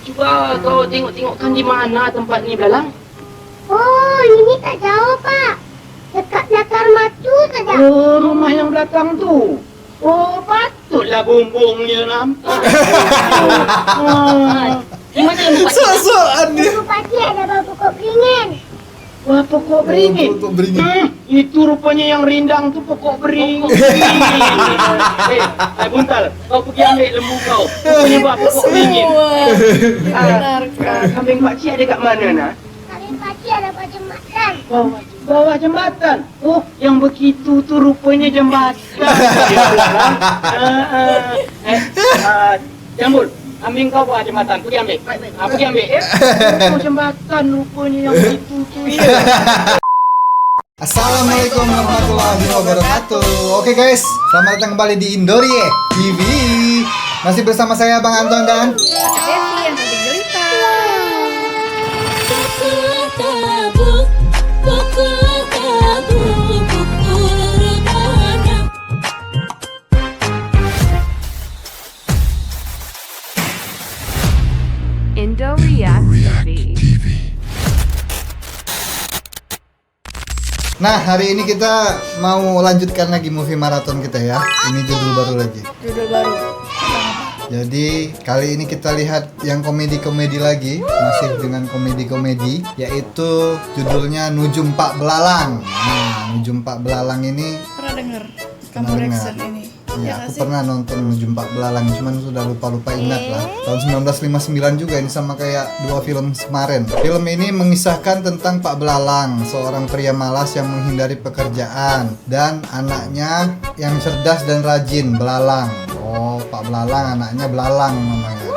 Cuba kau tengok-tengokkan di mana tempat ni belalang. Oh, ini tak jauh, Pak. Dekat belakang matu saja. Oh, rumah yang belakang tu. Oh, patutlah bumbungnya nampak. Di mana tempat ni? Sok-sokan dia. Ibu pasti ada bau pokok beringin. Wah, pokok beringin. Pokok beringin. Itu rupanya yang rindang tu pokok beringin. Buntal, kau pergi ambil lembu kau. Rupanya buat pokok beringin. Kambing pakcik ada kat mana nak? Kalian pasti ada bau jembatan. Bawah jembatan. Oh, yang begitu tu rupanya jembatan. Jambul, kambing kau bawah jembatan. Pergi ambil. Pergi ambil. Oh, jembatan rupanya yang begitu tu. Assalamualaikum warahmatullahi wabarakatuh. Oke guys, selamat datang kembali di Indoriek TV. Masih bersama saya Bang Anton dan Devi yang tadi jelita. Indoriek TV. Nah, hari ini kita mau lanjutkan lagi movie maraton kita ya. Ini judul baru lagi. Judul baru. Jadi kali ini kita lihat yang komedi-komedi lagi, masih dengan komedi-komedi, yaitu judulnya Nujum Pak Belalang. Nah, Nujum Pak Belalang ini Pernah dengar Pernah kamu dengar. reaction ini? ya nggak aku sih? pernah nonton Nujum Pak Belalang, cuman sudah lupa-lupa ingat lah. Tahun 1959 juga, ini sama kayak dua film kemarin. Film ini mengisahkan tentang Pak Belalang, seorang pria malas yang menghindari pekerjaan, dan anaknya yang cerdas dan rajin, Belalang. Oh, Pak Belalang, anaknya Belalang namanya.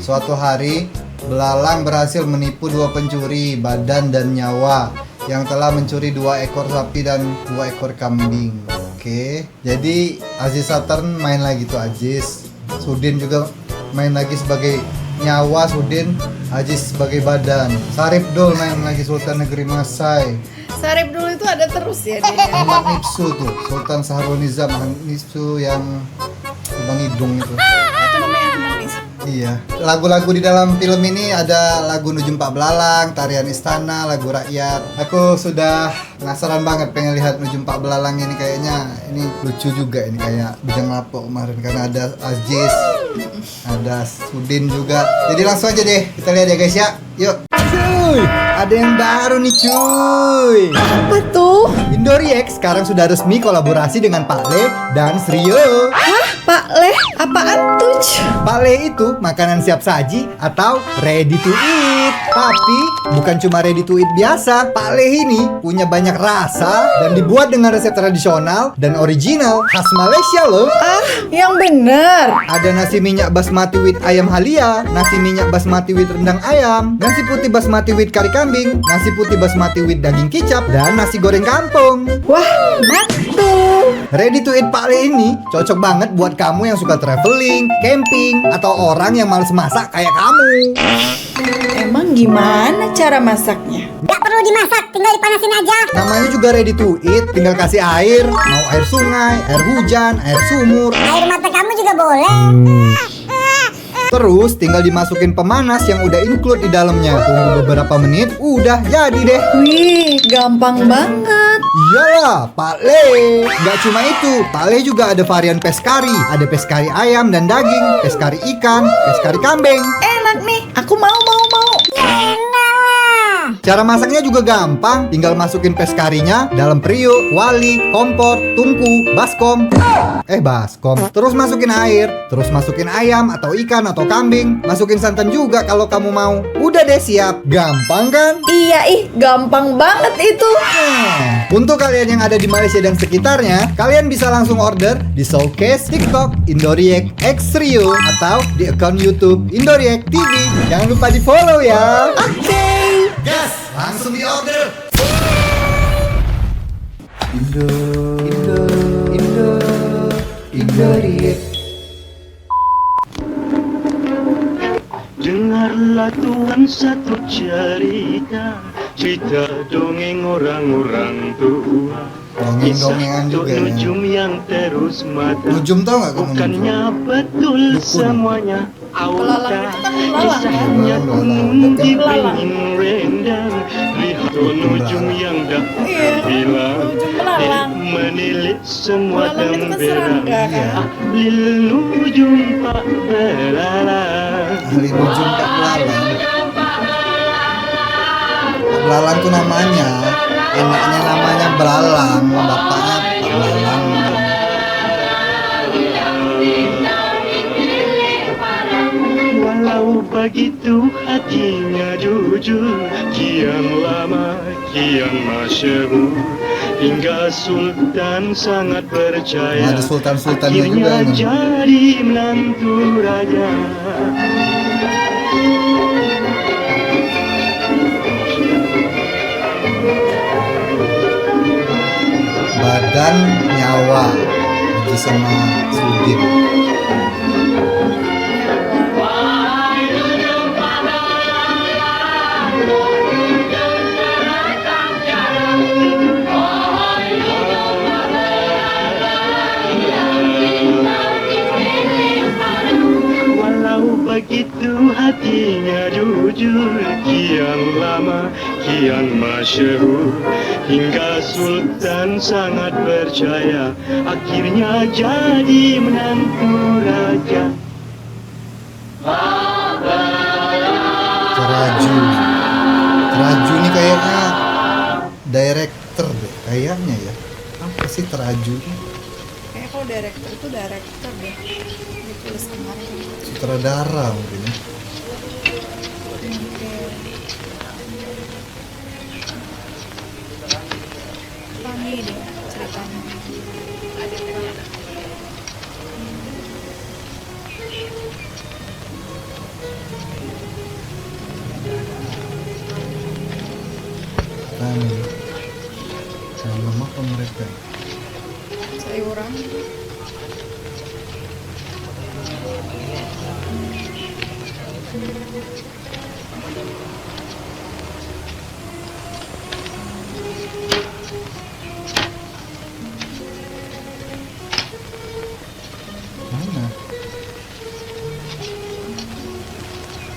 Suatu hari, Belalang berhasil menipu dua pencuri badan dan nyawa yang telah mencuri 2 ekor sapi dan 2 ekor kambing. Oke, jadi Aziz Saturn main lagi tuh Aziz. Sudin juga main lagi sebagai nyawa, Sudin, Aziz sebagai badan. Sarip Dul main lagi Sultan Negeri Masai. Sarip dulu itu ada terus ya dia. Ahmad Nipsu tuh, Sultan Sahrul Nizam Nipsu yang Bang Hidung itu. Itu namanya manis. Iya, lagu-lagu di dalam film ini ada lagu Nujum Pak Belalang, Tarian Istana, lagu Rakyat. Aku sudah penasaran banget pengen lihat Nujum Pak Belalang ini, kayaknya ini lucu juga ini, kayak Bujang Lapok kemarin karena ada Aziz, ada Sudin juga. Jadi langsung aja deh kita lihat ya guys ya. Yuk. Cuy, ada yang baru nih cuy. Apa tuh? Indoriek sekarang sudah resmi kolaborasi dengan Pak Le dan Srio. Hah? Pak Leh? Apaan tuh? Pak Le itu makanan siap saji atau ready to eat. Tapi bukan cuma ready to eat biasa. Pak Le ini punya banyak rasa dan dibuat dengan resep tradisional dan original khas Malaysia loh. Ah, yang bener. Ada nasi minyak basmati with ayam halia, nasi minyak basmati with rendang ayam, nasi putih basmati with kari kambing, nasi putih basmati with daging kicap, dan nasi goreng kampung. Wah, mantul. Ready to eat Pak Le ini cocok banget buat kamu yang suka traveling, camping, atau orang yang males masak kayak kamu. Emang gimana cara masaknya? Gak perlu dimasak, tinggal dipanasin aja. Namanya juga ready to eat, tinggal kasih air, mau air sungai, air hujan, air sumur. Air mata kamu juga boleh. Terus tinggal dimasukin pemanas yang udah include di dalamnya. Tunggu beberapa menit, udah jadi deh. Wih, gampang banget. Iyalah, Pak Le. Gak cuma itu, Pak Le juga ada varian peskari. Ada peskari ayam dan daging, peskari ikan, peskari kambing. Enak nih, aku mau. Cara masaknya juga gampang, tinggal masukin peskarinya dalam periuk, kuali, kompor, tungku, baskom. Baskom. Terus masukin air, terus masukin ayam atau ikan atau kambing. Masukin santan juga kalau kamu mau. Udah deh siap. Gampang kan? Iya, gampang banget itu. Untuk kalian yang ada di Malaysia dan sekitarnya, kalian bisa langsung order di showcase TikTok Indoriek X Rio atau di akun YouTube Indoriek TV. Jangan lupa di follow ya. Oke. Gas, langsung di order. Indoriek. Dengarlah Tuhan satu cerita, cerita dongeng orang-orang tua. Dongeng-dongengan Kisah juga ya. nujum yang terus mata. Nujum tau gak kamu Bukannya nujum? betul Dukun. semuanya, Belalang itu kan belalang kan? Belalang. Belalang. Lihat ujung yang dah Iya, bilang ujung belalang. menilik semua Belalang itu kan serangga kan? lil ujung pak belalang. Ahli nujum Pak Belalang. Pak Belalang tuh namanya, anaknya namanya Belalang, bapaknya Pak Belalang. Walau begitu hatinya jujur, kian lama kian masyhur, hingga Sultan sangat percaya Ada sultan-sultannya juga akhirnya ini. jadi menantu raja. Badan nyawa Haji sama Sudin. Walau begitu hatinya jujur, kian lama kian masyhur, hingga Sultan sangat percaya akhirnya jadi menantu raja. Teraju. Teraju ini kayaknya director deh, kayaknya ya. Apa sih Teraju? Kayaknya kalau director itu director deh. Ditulis kemarin. Sutradara mungkin ya. Oke. Funny deh ceritanya. Tani. Sama apa mereka? Sayuran. Mana?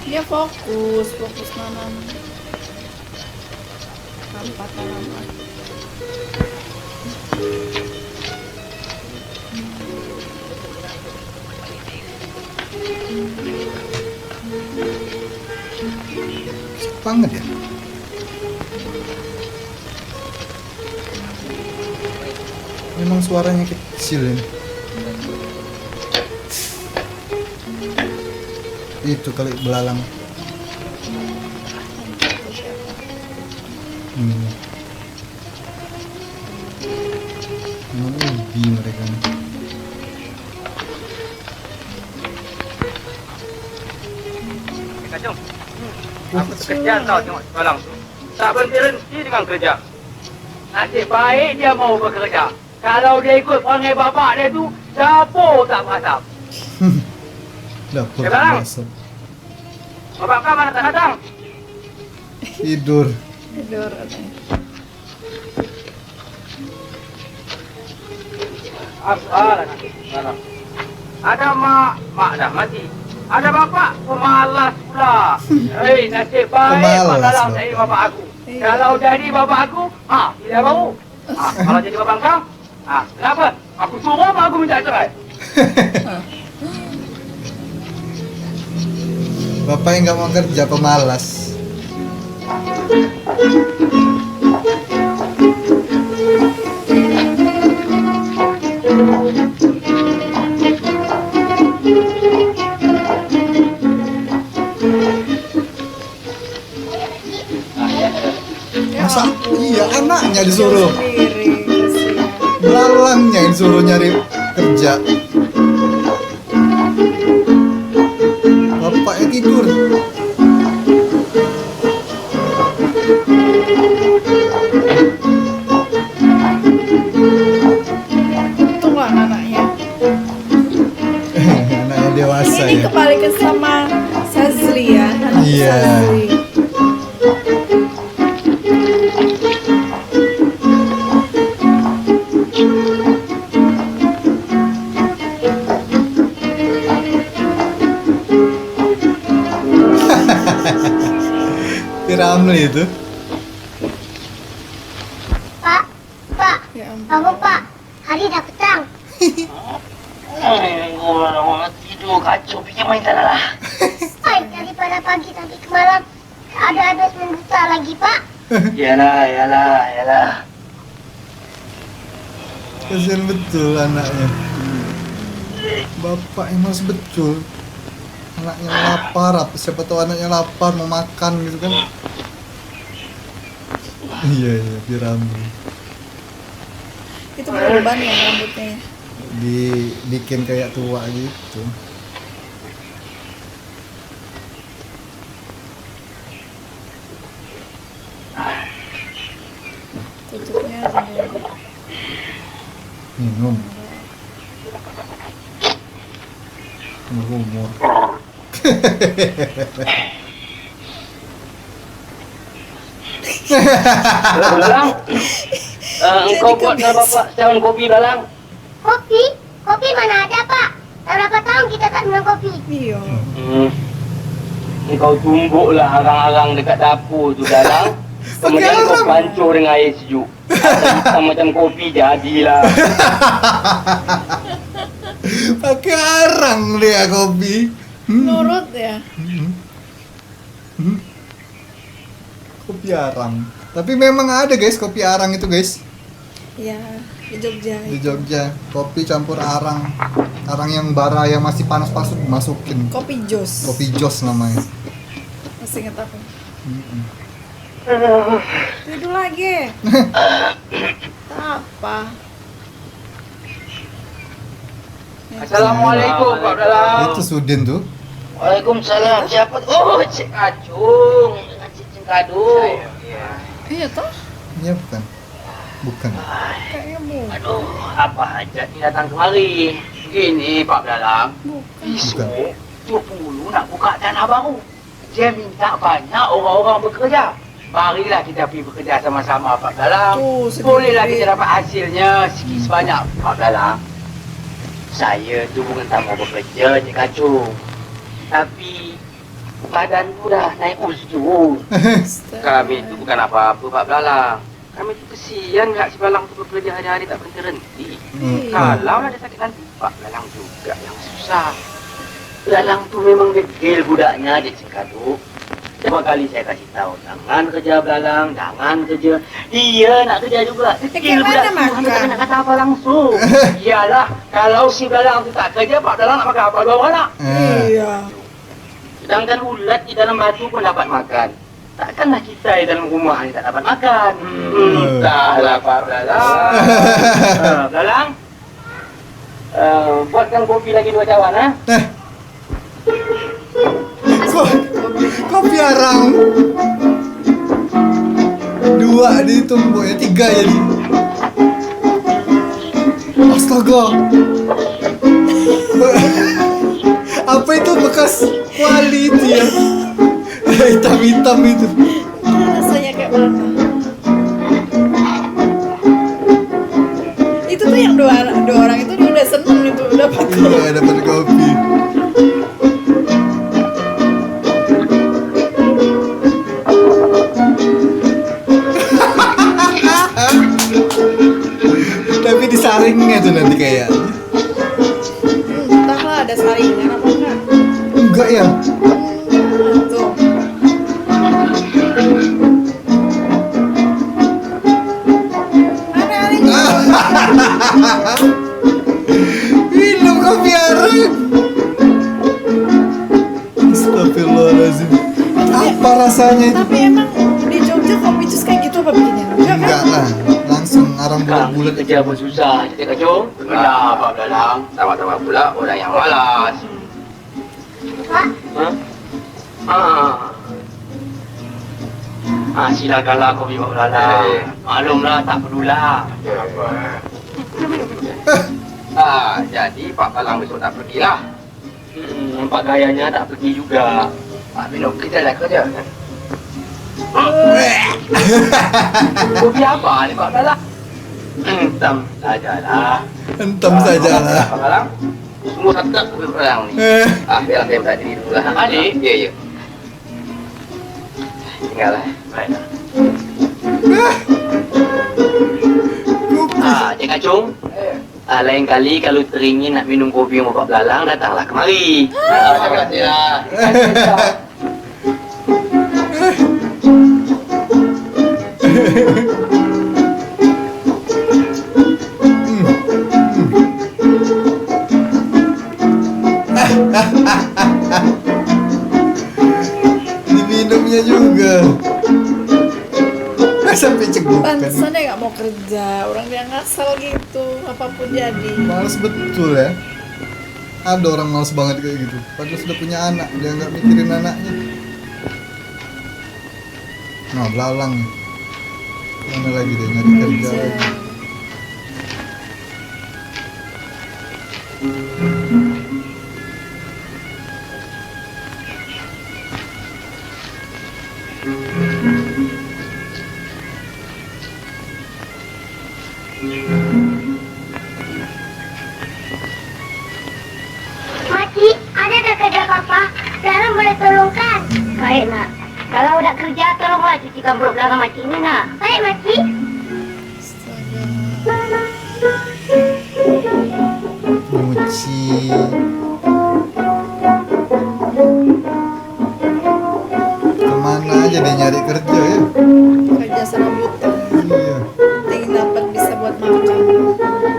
Dia fokus nanam tanpa tanaman. Banget ya. Memang suaranya kecil ini. Itu kali belalang. Memang ubi mereka nih. Kacung. Aku sekejap tau tengok sekolah tu. Tak berhenti dengan kerja. Nasib baik dia mau bekerja. Kalau dia ikut perangai bapak dia tu, dapur tak patah. Dapur Ya, Bang. basah. Bapak kau mana tak datang? Tidur. Tidur katanya. Apa nanti? Ada mak dah mati. Ada bapak pemalas pula. Hei, nasib baik Pemalas kalau bapak. jadi bapak aku. Kalau jadi bapak aku, tidak mau. Kalau jadi bapak kau, kenapa? Aku suruh aku minta cerai. Bapak yang nggak mau kerja pemalas. Masa iya anaknya disuruh, Sendiri. Kasihan. belalangnya yang disuruh nyari kerja. Bapaknya tidur. Untung lah anaknya. Anaknya dewasa Ini ya. kebalikan sama Sazli ya, anak Iya. Sazli. Piramli itu. Pak, Pak, Ya ampun. bangun Pak. Hari dah petang. Tidur kacau fikir main tak lah. Ay, daripada pagi sampai ke malam. Tak ada habis membuta lagi Pak. Yalah. Kasian betul anaknya. Bapaknya males betul. Anaknya lapar, siapa tahu anaknya lapar mau makan gitu kan. Iya, Piramli. Itu berubah ya rambutnya. Dibikin kayak tua gitu. Tutupnya jendela. Minum. Berumur. Belalang. Engkau buatkan bapak cawan kopi Belalang. Kopi? Kopi mana ada Pak? Dah berapa tahun kita tak minum kopi? Iya. Engkau tumbuklah arang-arang dekat dapur tu Belalang. Kemudian kau pancur dengan air sejuk. Asal hitam macam kopi jadilah. Pakai arang dia kopi. Nurut ya. Kopi arang. Tapi memang ada guys kopi arang itu guys. Iya, di Jogja. Di Jogja kopi campur arang. Arang yang bara yang masih panas-panas masukin. Kopi jos. Kopi jos namanya. Masih ingat aku. Tidur lagi. Apa? Assalamualaikum Pak Belalang. Itu Sudin tuh. Waalaikumsalam. Siapa? Oh, Cik Acung. Cik Kadung. Iya toh? Iya bukan. Bukan. Kayaknya bu. Aduh, apa hajat ni datang kemari? Gini Pak Belalang. Besok 20 nak buka tanah baru. Dia minta banyak orang-orang bekerja. Marilah kita pergi bekerja sama-sama Pak Belalang. Bolehlah kita dapat hasilnya sikit sebanyak Pak Belalang. Saya tu bukan tak mau bekerja Cik Kacung. Tapi badanku dah naik uzur. Kami tu bukan apa-apa Pak Belalang. Kami tu kesian lihat si Belalang tu bekerja hari-hari tak berhenti. Kalau ada sakit nanti Pak Belalang juga yang susah. Belalang tu memang degil budaknya dia Cik Kacung. Berapa kali saya kasih tahu, jangan kerja Belalang, jangan kerja. Dia nak kerja juga. Degil budak tu, Anda nak kata apa langsung? Iyalah, kalau si Belalang tu tak kerja, Pak Belalang nak makan apa? Dua orang nak. Iya. Sedangkan ulat di dalam batu pun dapat makan. Takkanlah kita di dalam rumah ni tak dapat makan. Entahlah Pak Belalang. Belalang, buatkan kopi lagi 2 cawan, ha? Kopi arang 2 ditumbuk ya 3 jadi. Astaga. Apa itu bekas kuali itu ya? Hitam-hitam itu. Rasanya kayak mana? Itu tuh yang dua orang itu dia udah seneng itu dapat kopi. Iya, dapat kopi. Tapi disaringnya tuh nanti kayak. Entahlah ada saringan apa enggak. Enggak ya? Tuh. Minum kopi arang. Astagfirullahaladzim. Apa rasanya itu? Tapi emang di Jogja kopi jus kayak gitu apa bikinnya? Enggak lah, langsung arang bulat-bulat kerja pun susah, Cik Kacung. Kenapa Pak Belalang? Sama-sama pula orang yang malas. Pak, Silakanlah kopi Pak Belalang. Maklumlah, tak perlulah. Jadi Pak Belalang besok tak pergilah. Nampak gayanya tak pergi juga. Minum, kita dah kerja. Kopi apa ni Pak Belalang? Entam sajalah. Entam sajalah. Pak Belalang, semua tetap kopi Pak Belalang ni. Biar saya minta diri dulu lah. Adik? Ya. tinggal lah. Baik. Cik Acung. Lain kali kalau teringin nak minum kopi sama Pak Belalang, datanglah kemari. Terima kasih lah. Diminumnya juga. Sampai cegukan. Pantesan dia nggak mau kerja, orang dia ngasal gitu, apapun jadi. Males betul ya. Ada orang males banget kayak gitu. Padahal sudah punya anak, dia nggak mikirin anaknya. Nah, belalang. Mana lagi dia nyari kerja lagi. Makcik, ada tak kerja papa? Sekarang boleh tolongkan. Baik nak. Kalau udah kerja, tolonglah cucikan perut belakang makcik ni nak. Baik makcik. Nyuci. Kemana aja dia nyari kerja ya? Kerja serabutan, Iya. penting dapat bisa buat makan.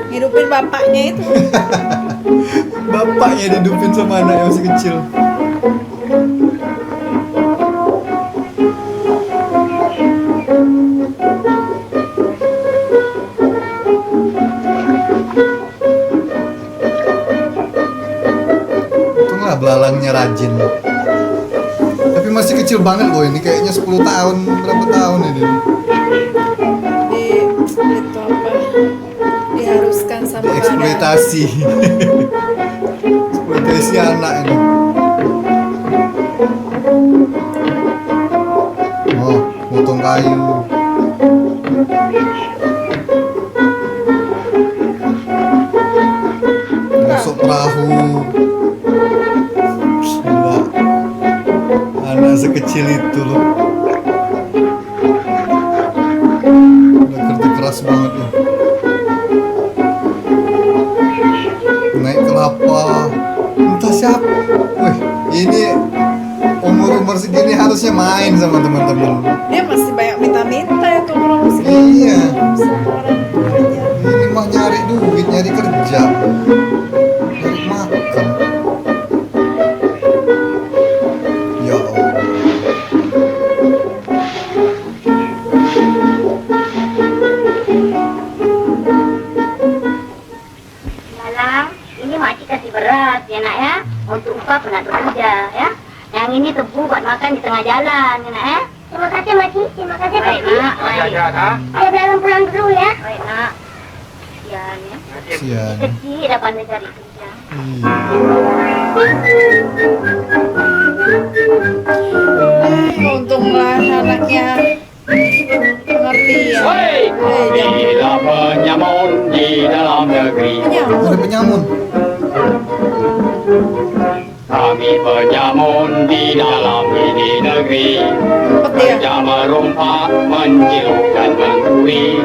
Hidupin bapaknya itu. Bapaknya dihidupin sama anak yang masih kecil. Untunglah belalangnya rajin. Tapi masih kecil banget loh ini, kayaknya 10 tahun, berapa tahun ini? Itu apa? Diharuskan sama badan. Dieksploitasi. Eksploitasi anak ini. Oh, potong kayu. Masuk perahu. Gila. Anak sekecil itu loh. Udah kerja keras banget ya. Naik kelapa. Entah siapa. Wih, ini umur segini harusnya main sama teman-teman. Dia masih banyak minta-minta itu orang segini. Iya. Sama orang tuanya. Ini mah nyari duit, nyari kerja, nyari makan. Ya Allah. Belalang, ini makcik kasih beras ya nak ya. Untuk upah penat bekerja ya. Yang ini tebu buat makan di tengah jalan ya nak ya. Terima kasih makcik, terima kasih Baik makcik. nak. Jaga nak. Ayo belalang pulang dulu ya. Baik nak. Sian ya. Sian. Kecil dah pandai cari kerja. Iya. Untunglah anaknya pengertian. Hei, jangan Bila penyamun di dalam negeri, nyamuk. Ada penyamun. kami penyamun di dalam ini negeri. Cepet dia. Kerja merompak, menciluk dan mencuri,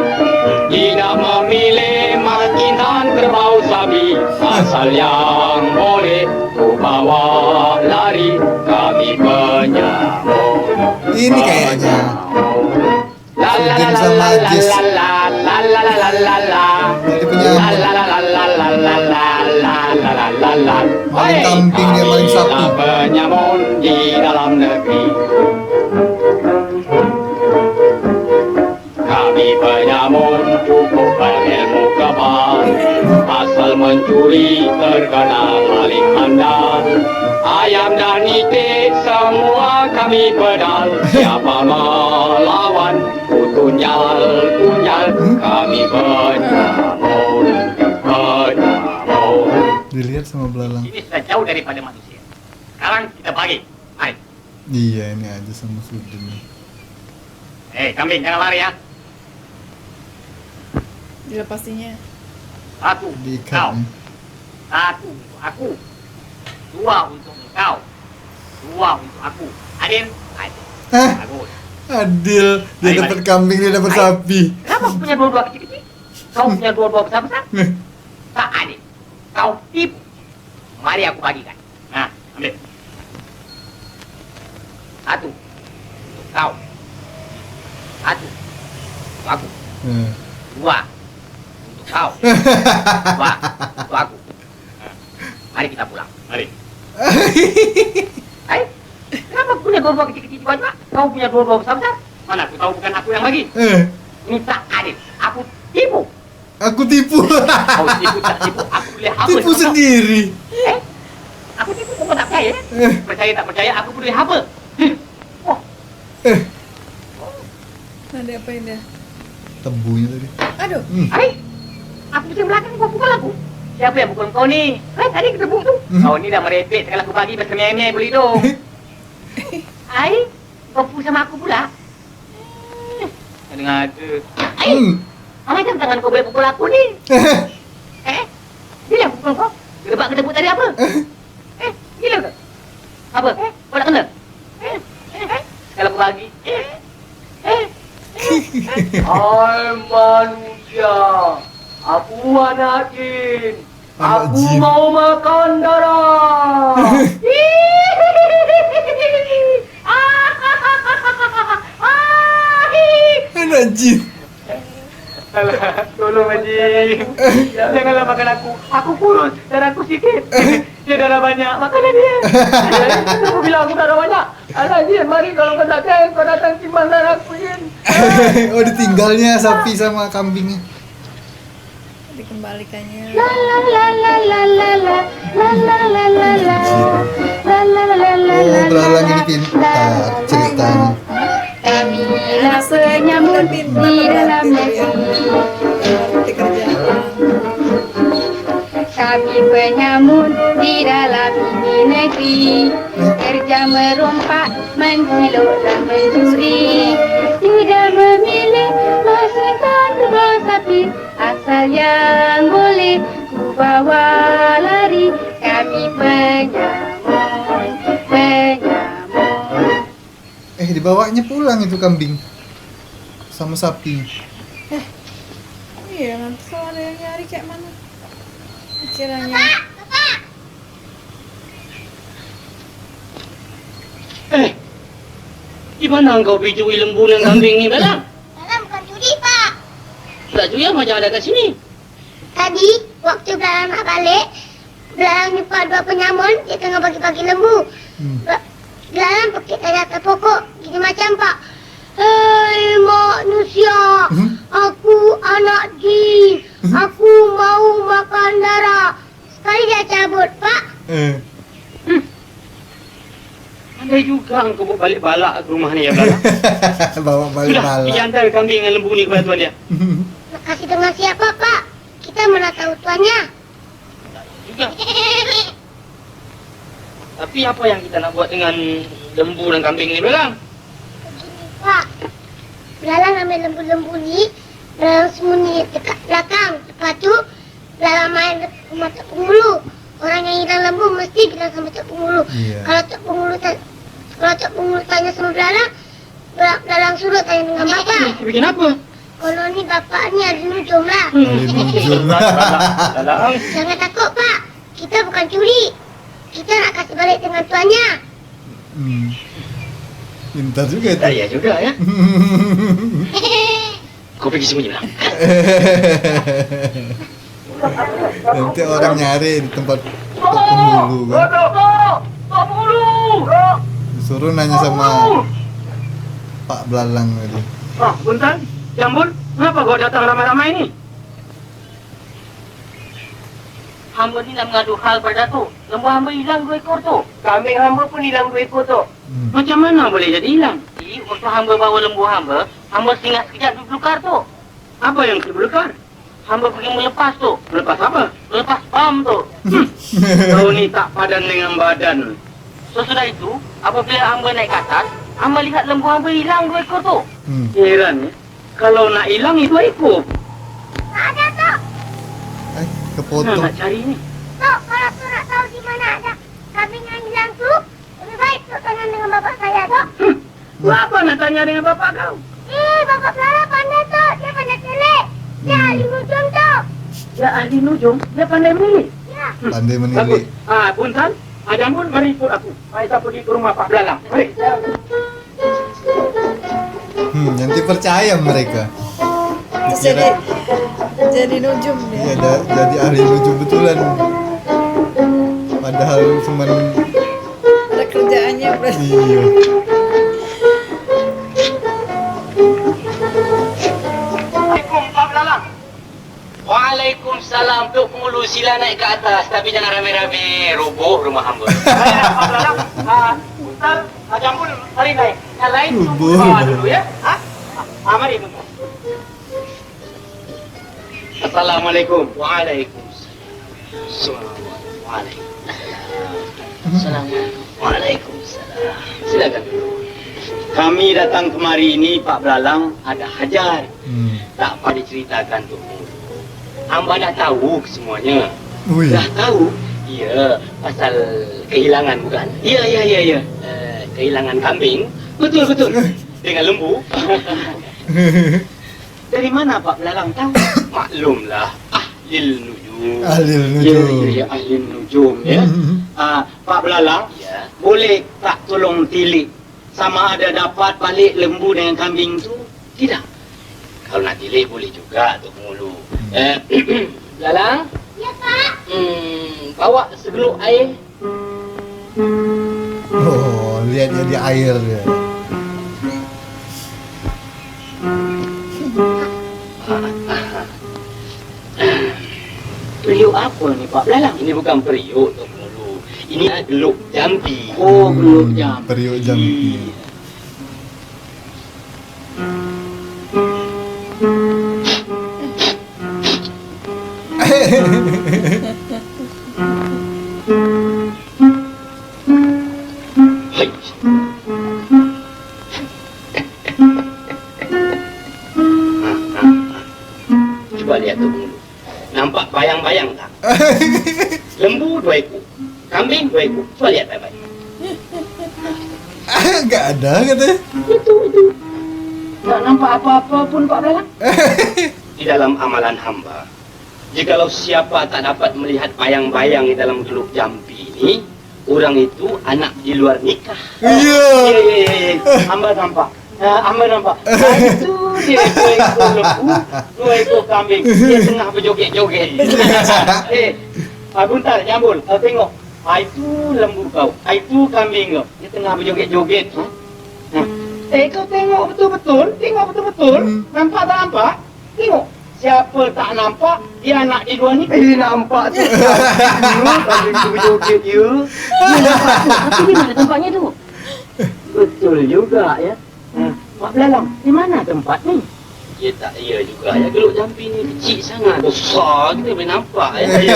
tidak memilih makinan kerbau sapi. Asal yang boleh ku bawa lari, kami penyamun. Ini kayaknya. La la la Udin la sama la Jis. la la la la la la la la. Jadi penyamun. La la la la la la la la la la la la. Maling kambing dia, maling sapi. Kita penyamun di dalam negeri. Kami penyamun cukup berilmu kebal, asal mencuri terkena maling handal. Ayam dan itik semua kami pedal, siapa melawan ku tunjal, kami penyamun, penyamun. Dilihat sama belalang. ini sudah jauh daripada manusia. Sekarang kita bagi. Mari. Iya, ini aja sama Sudin. Kambing jangan lari ya. Dilepasinya. Satu Diikat kau. nih. Satu untuk aku. Dua untuk engkau. Dua untuk aku. Adin. Adin. Bagus. Adil, dia Ayo, dapat kambing, dia dapat sapi. Kenapa aku punya dua-dua kecil-kecil? Kau punya dua-dua besar-besar? Tak adil. Kau tipu. Mari aku bagikan. Nah, ambil. Satu. Untuk kau. Satu. Untuk aku. Dua. Untuk kau. Dua. Untuk aku. Nah, mari kita pulang. Mari. Ayo. Kenapa aku punya dua-dua kecil-kecil juga? Kau punya dua-dua besar-besar? Mana aku tahu bukan aku yang bagi. Minta adil. Aku tipu. Aku tipu. Kau tipu tak tipu? Aku boleh hafal. Tipu sendiri. Aku tipu kau tak percaya? Percaya tak percaya? Aku boleh hafal. Oh, Nah, dia apain dia? Tebunya tadi. Aduh, hai. Aku di belakang kau pukul aku. Siapa yang pukul kau ni? Tadi ketemu tu. Kau ni dah merepek sekali aku bagi bersemai-semai beli tu. Hai, kau pukul sama aku pula. Dengar tu. Hai. Macam tangan kau boleh pukul aku ni. Bila pukul kau? Gedebak gedebuk tadi apa? Gila ke? Apa? Kau nak kena? Kalau aku bagi. Hai manusia. Aku anak jin. Anak Aku jin. mau makan darah. Anak jin. Alah, tolong Haji. Janganlah makan aku. Aku kurus, darahku sikit. Dia darah banyak, makanlah dia. Aku bilang aku darah banyak. Alah Jin, mari kalau kau datang, kau datang timbang darahku Jin. Oh, ditinggalnya sapi sama kambingnya. dikembalikannya. La la la la la la la la la la la la la la la la Oh, belalang ini pintar ceritanya. Kamilah penyambut di dalam negeri. Di kerjaan. Kami penyambut di dalam ini negeri. Kerja merompak, menghiluk dan mencuri. Tidak memilih masukkan tubuh sapi. Asal yang boleh ku bawa lari. Kami penyambut, penyambut. Dibawanya pulang itu kambing sama sapi. Iya, nanti kalau ada yang nyari kayak mana? Kiranya. Gimana engkau pijui lembu dan kambing ni, Bella? Dalam bukan curi, Pak. Tak cuy macam ada kat sini. Tadi, waktu Belalang nak balik, Belalang jumpa dua penyamun, dia tengah bagi-bagi lembu. Belalang pekik dari atas pokok, gini macam, Pak. Hei manusia, aku anak jin, aku mau makan darah. Sekali dia cabut, Pak. Ada juga engkau bawa balik balak ke rumah ni, ya, Bella? Bawa balik Sudah, balak. pergi hantar kambing dengan lembu ni kepada tuan dia. Nak kasih dengan siapa, Pak? Kita mana tahu tuannya. Juga. Tapi apa yang kita nak buat dengan lembu dan kambing ni, Bella? Pak, Belalang ambil lembu-lembu ni, Belalang sembunyi dekat belakang. Lepas tu, Belalang main dekat rumah Tok Penghulu. Orang yang hilang lembu mesti bilang sama Tok Penghulu. Iya. Kalau Tok Penghulu tanya sama Belalang, Belalang suruh tanya dengan bapak. Bikin apa? Kalau ni bapak ni ada nujum lah. Bella, Jangan takut, Pak. Kita bukan curi. Kita nak kasih balik dengan tuannya. Pintar juga itu. ya juga ya. Kau pergi sembunyi lah. Nanti orang nyari di tempat Tok Penghulu kan. Tok Penghulu. Disuruh nanya sama Pak Belalang tadi. Buntan, Jambul, kenapa kau datang ramai-ramai ni? Hamba ni nak mengadu hal pada tu. Lembu hamba hilang 2 ekor tu. Kambing hamba pun hilang 2 ekor tu. Macam mana boleh jadi hilang? Waktu hamba bawa lembu hamba singgah sekejap di belukar tu. Apa yang terbelukar? Hamba pergi melepas tu. Melepas apa? Melepas pam tu. Kau ni tak padan dengan badan. Sesudah itu, apabila hamba naik ke atas, hamba lihat lembu hamba hilang 2 ekor tu. Heran ya. Kalau nak hilang itu 2 ekor. Ada, Tok. Kepotong. Nak cari ni. Tok, kalau tu nak tahu di mana ada kambing yang hilang tu, lebih baik Tok tanya dengan bapak saya, Tok. Apa nak tanya dengan bapak kau? Bapak Clara pandai tu. Dia pandai telik. Dia ahli nujum tu. Dia ahli nujum, dia pandai menilik. Ya. Pandai Bagus. menilik. Puntan, Jambul, mari ikut aku. Kita pergi ke rumah Pak Belalang. Mari. Nanti percaya mereka. Terus jadi nujum dia. Ya, jadi ahli nujum betulan. Padahal cuman Ada kerjaannya berarti. iya. Assalamualaikum Pak Belalang. Waalaikumsalam. Tok Mulu, sila naik ke atas. Tapi jangan rame-rame. Roboh rumah hamba. Baiklah Pak Belalang. Puntan, Jambul, mari naik. Yang lain Roboh. tunggu di bawah dulu ya. Mari tunggu. Assalamualaikum. Waalaikumsalam. Waalaikumsalam. Silakan dulu. Kami datang kemari ini Pak Belalang ada hajar. Tak apa diceritakan tu. Hamba dah tahu semuanya. Wih. Dah tahu? Ya, pasal kehilangan bukan? Ya. Kehilangan kambing. Betul. Dengan lembu. Dari mana Pak Belalang tahu? Maklumlah, ahli nujum. Ahli nujum. Ya, ahli nujum ya. Pak Belalang, ya, boleh tak tolong tilik sama ada dapat balik lembu dengan kambing tu? Tidak. Kalau nak tilik boleh juga Tok Mulu. Belalang, Ya, Pak. bawa segeluk air. Oh, lihat dia di air dia. Periuk apa ni Pak Belalang? Ini bukan periuk Tok Mulu. Ini adalah geluk jampi. Oh, geluk jampi. Periuk jampi. Hai. Coba lihat Tok Mulu. Nampak bayang-bayang tak? Lembu 2 ekor. Kambing 2 ekor. Coba lihat baik-baik. Enggak ada katanya. Itu. Tak nampak apa-apa pun Pak Belalang. Di dalam amalan hamba, jikalau siapa tak dapat melihat bayang-bayang di dalam geluk jampi ini, orang itu anak di luar nikah. Iya. Ya. Hamba nampak. Hamba nampak. Itu dia 2 ekor lembu, 2 ekor kambing. Dia tengah berjoget-joget. Buntar, Jambul, tengok. Itu lembu kau. Itu kambing kau. Dia tengah berjoget-joget. Kau tengok betul-betul. Tengok betul-betul. Nampak tak nampak? Tengok. Siapa tak nampak, dia anak di luar ni. Nampak tu. Kambing tu berjoget dia. Nampak tu. Tapi di mana tempatnya tu? Betul juga ya. Pak Belalang, di mana tempat ni? Ya tak, ya juga ya. Geluk jampi ni kecil sangat. Besar kita boleh nampak ya. Ya.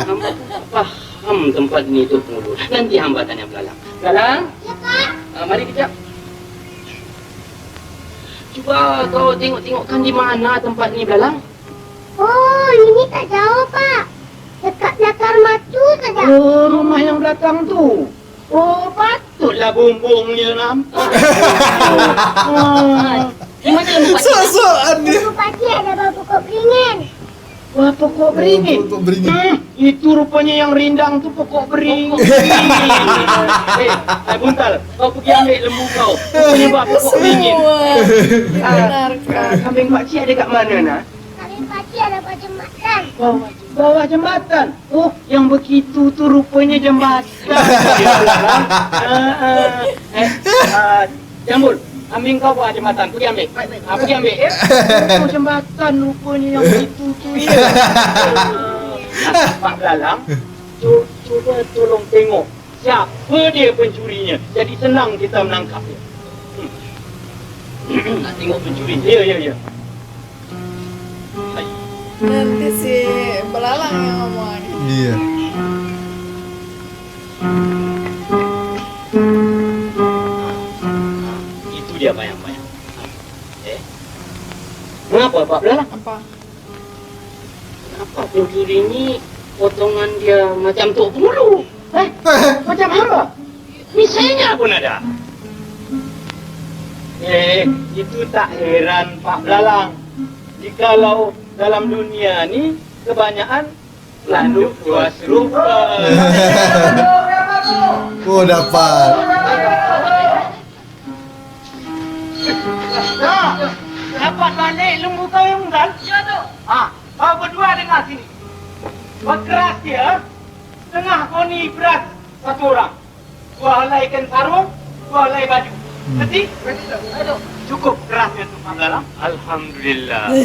Hamba tak faham tempat ni tu Mulu. Nanti hamba tanya Belalang. Belalang? Ya, Pak. Mari kejap. Cuba kau tengok-tengokkan di mana tempat ni Belalang. Oh, ini tak jauh, Pak. Dekat belakang rumah tu saja. Oh, rumah yang belakang tu. Oh, patutlah bumbungnya nampak. Di mana tempat ni? Sosokan dia. Ibu pagi ada bau pokok beringin. Wah, pokok beringin. Pokok beringin. Itu rupanya yang rindang tu pokok beringin. Buntal, kau pergi ambil lembu kau. Rupanya buat pokok beringin. Semua dibenarkan. Kambing pakcik ada kat mana nak? Kambing pagi ada bawah jembatan. Bawah jembatan. Oh, yang begitu tu rupanya jembatan. Jambul, kambing kau bawah jembatan. Pergi ambil. Pergi ambil ya. Oh, jembatan rupanya yang begitu tu. Pak Belalang, cuba tolong tengok siapa dia pencurinya. Jadi senang kita menangkap dia. Nak tengok pencuri. Ya. Hai. Nanti si Belalang yang ngomong. Iya. Itu dia bayang-bayang. Mengapa Pak Belalang? Apa? Kenapa pencuri ini potongan dia macam Tok Mulu? Macam apa? Misalnya pun ada. Itu tak heran Pak Belalang. Jikalau dalam dunia ni kebanyakan landuk dua serupa. Oh, dapat. Dapat balik lembu kau yang muda? Ya tu. Kau berdua dengar sini. Berkeras dia. Tengah kau ni beras satu orang. Dua helai ikan sarung, dua helai baju. Nanti? Cukup kerasnya tu Pak Belalang. Alhamdulillah.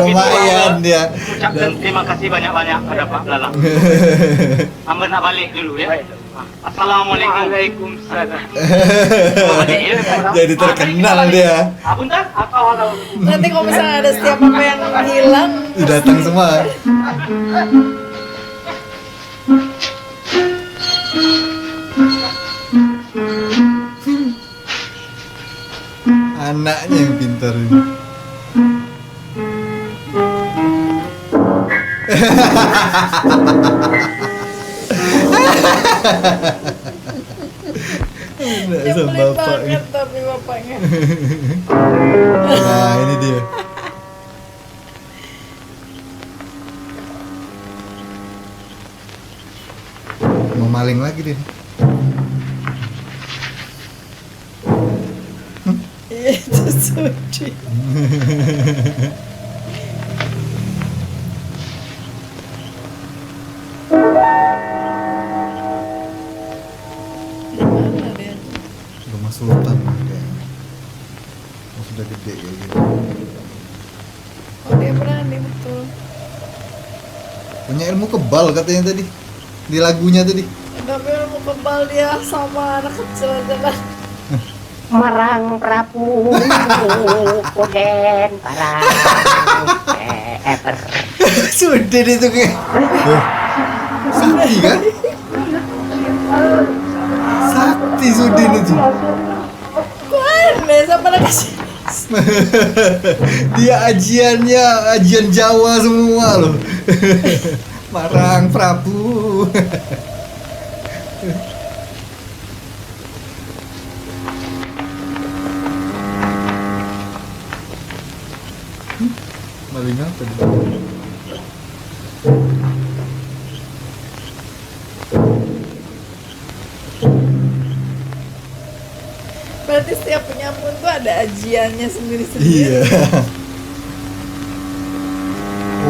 Lumayan dia. Ucapkan terima kasih banyak-banyak pada Pak Belalang. Hamba nak balik dulu ya. Assalamualaikum. Waalaikumsalam. Jadi terkenal dia. Bentar, apa Nanti kalau misalnya ada setiap apa yang hilang, Datang semua. Anaknya yang pintar ini. Anak sama nyebelin bapaknya. banget tapi bapaknya. Nah, ini dia. Mau maling lagi dia. Iya, itu suci. Di mana dia? Rumah Sultan kayaknya. Oh, sudah gede kayak gitu. Oh, dia berani betul. Punya ilmu kebal katanya tadi. Di lagunya tadi. Tapi mau kebal dia sama anak kecil aja kan. Marang Prabu Koden parang Sudah itu kayak. Sakti kan? Sakti Sudin itu. Kok aneh sama anak kecil? Dia ajiannya ajian Jawa semua loh. Marang Prabu. Maling apa dia? Berarti setiap penyamun tuh ada ajiannya sendiri-sendiri. Iya.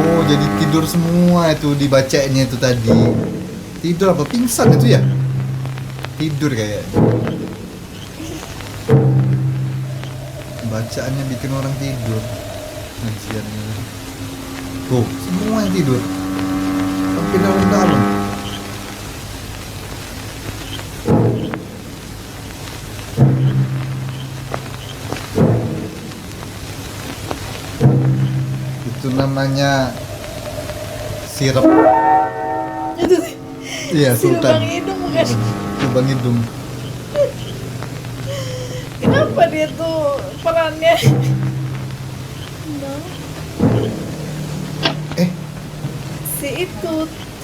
Oh, jadi tidur semua itu dibacanya itu tadi. Tidur apa pingsan itu ya? Tidur kayaknya. Bacaannya bikin orang tidur. Ajiannya. Tuh, semua yang tidur. Sampai dalam-dalam. Itu namanya sirap. Itu sih. Iya, Si Sultan. lubang hidung bukan? Lubang hidung. Kenapa dia tuh perannya? Eh, Si itu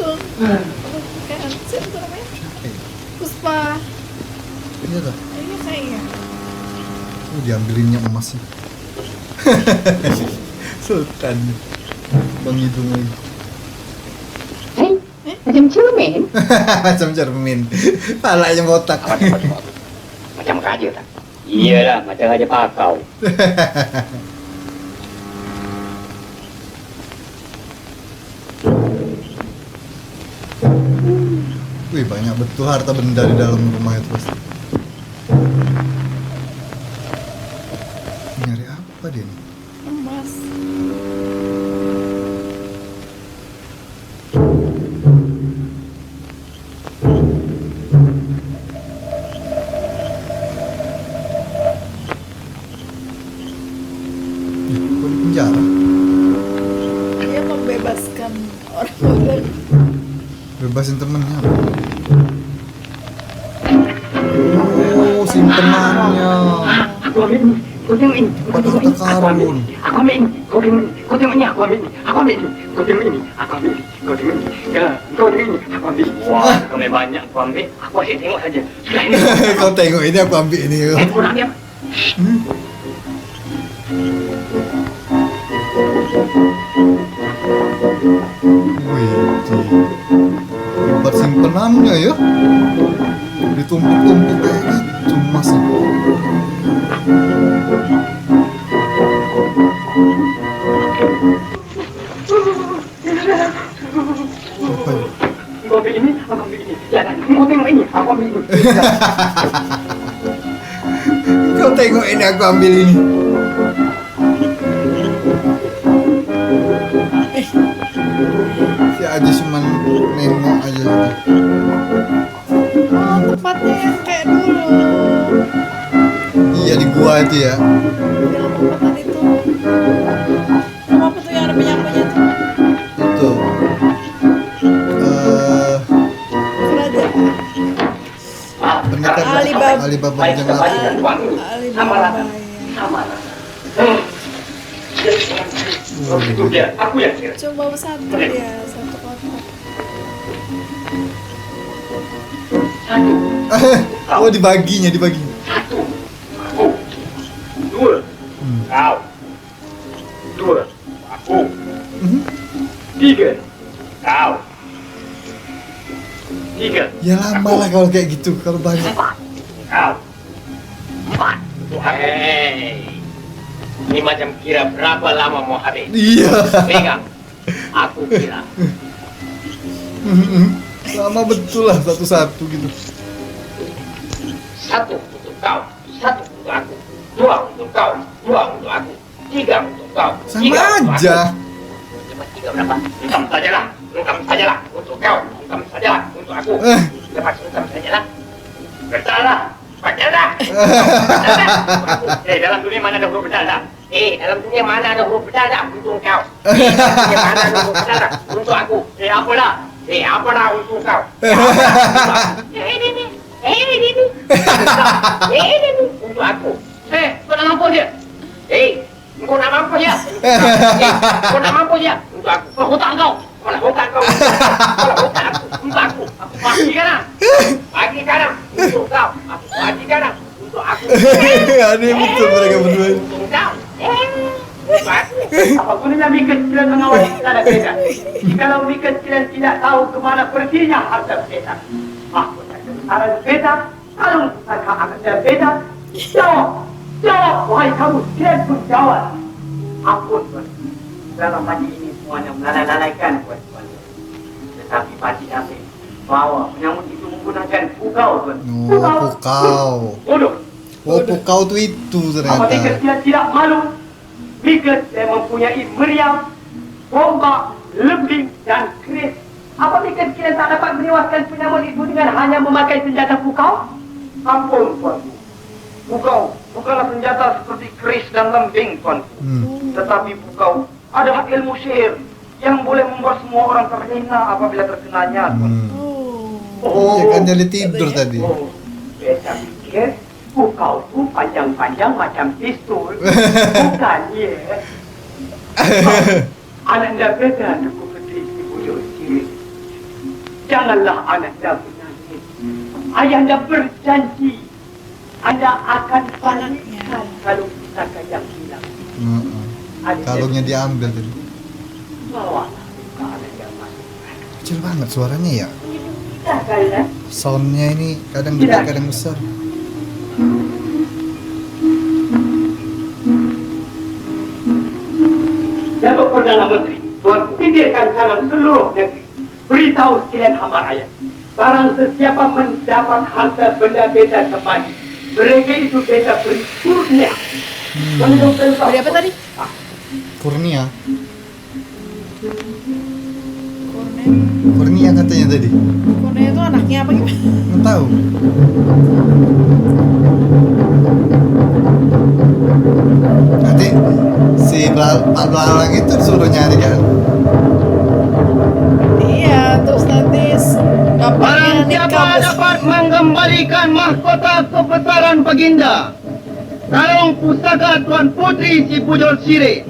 tuh. Bukan, siapa tuh namanya? Puspa. iya tuh. Ini kayaknya. Oh, diambilinnya emasnya. Sultan. Bang hidung lagi. macam cermin. Macam cermin. Palanya botak. Macam raja tak? Iyalah, macam raja pakau. Wih, banyak betul harta benda di dalam rumah itu pasti. Nyari apa dia nih? Emas. Kok di penjara? Dia membebaskan orang-orang. Bebasin temennya apa? Oh, simpenannya. Aku ambil ini. Kau tengok ini. Kau tengok ini. Harta karun. Aku ambil ini. Kau tengok ini. Kau tengok ini. Aku ambil ini. Aku ambil ini. Kau tengok ini. Aku ambil ini. Kau tengok ini. Ya, kau tengok ini. Aku ambil. Wah, kau ambil banyak. Aku ambil. Aku asyik tengok saja. Sudah ini. Kau tengok ini, aku ambil ini. Kurang dia. Wih, buat simpenannya ya, ditumpuk-tumpuk kayak gitu masih. Apa ya? Kau ambil ini, aku ambil ini. Ya, kau tengok ini, aku ambil ini. Kau tengok ini, aku ambil ini. Si Aji cuman nengok aja gitu. Oh, tempatnya yang kayak dulu. Iya di gua itu ya. Yang tempat itu. Rumah apa tuh yang ada penyampainya tuh? Itu. Pendekar Alibaba. Alibaba Bujang Lapuk. Alibaba ya. Itu dia, aku yang kira. Coba satu dia, satu kotak. Satu, Oh dibaginya. satu, aku. Dua, kau. Dua, aku. Tiga, kau. Tiga, Ya lama lah kalau kayak gitu, kalau banyak. kau. Empat, hei. Ini macam kira berapa lama mau habis? Iya. Pegang. Aku kira. Lama betul lah satu-satu gitu. Satu untuk kau, satu untuk aku. Dua untuk kau, dua untuk aku. Tiga untuk kau, Sama tiga untuk aja. aku. Cepat tiga berapa? Engkam sajalah, untuk kau, engkam sajalah untuk aku. Cepat engkam sajalah. Bersalah, bersalah. Dalam dunia mana ada huruf bersalah? Dalam dunia mana ada huruf bersalah untuk kau? Dalam dunia mana ada huruf bersalah untuk aku? Apalah untuk kau? Ini. Untuk aku. Kau nak mampu dia? Kau nak mampu dia? Kau nak mampu dia? Untuk aku. Kau hutang kau. Kau nak hutang kau. Kau nak hutang aku. Untuk aku. Aku bagi kanan. Bagi kanan. Untuk kau. Aku bagi kanan. Untuk aku. Aneh betul mereka berdua. Untuk kau. Apa gunanya mi kecilan mengawal kita beda? Jikalau mi kecilan tidak tahu kemana perginya harta beda. Aku saran beda, kalau pusaka akan beda. Jawab, wahai kamu, tidak pun jawab. Ampun, Tuan. Dalam pagi ini semuanya melalaikan, Tuan. Tetapi pagi nanti, bahwa penyambut itu menggunakan pukau, Tuan. Oh, pukau. Bodoh. Oh, pukau tuh itu Apa Mika ternyata. tidak malu? Mika mempunyai meriam, bomba, lebing, dan keris. Apa Mika tak dapat menewaskan penyambut itu dengan hanya memakai senjata pukau? Ampun, Tuanku. Pukau bukanlah senjata seperti keris dan lembing, Tuanku. Tetapi pukau adalah ilmu sihir yang boleh membuat semua orang terhina apabila terkenanya, Tuanku. Ya kan jadi tidur tadi. Oh, beta pikir pukau tu panjang-panjang macam pistol. Bukan, ya. Ananda beta Tuku Putri si Bujur Siri. Janganlah ananda menangis. Ayahanda berjanji Anda akan balaskan kalau pusaka yang hilang. Kalungnya diambil tadi. Bawalah ke ananda masuk. Kecil banget suaranya ya. Kita kalian. Soundnya ini kadang gede kadang besar. Datuk Perdana Menteri, Tuan pinggirkan kanan seluruh negeri. Beritahu sekalian hamba rakyat. Barang sesiapa mendapat harta benda beta kembali, mereka itu beta beri kurnia. Beli apa tadi? Kurnia. Kornea. Kurnia katanya tadi. Kornea itu anaknya apa gimana? Nggak tahu. Nanti si Pak Belalang itu disuruh nyari kan. Iya, terus nanti kapalnya Barang siapa dapat mengembalikan mahkota kebesaran Baginda, kalung pusaka Tuan Putri si Pujol Sirih,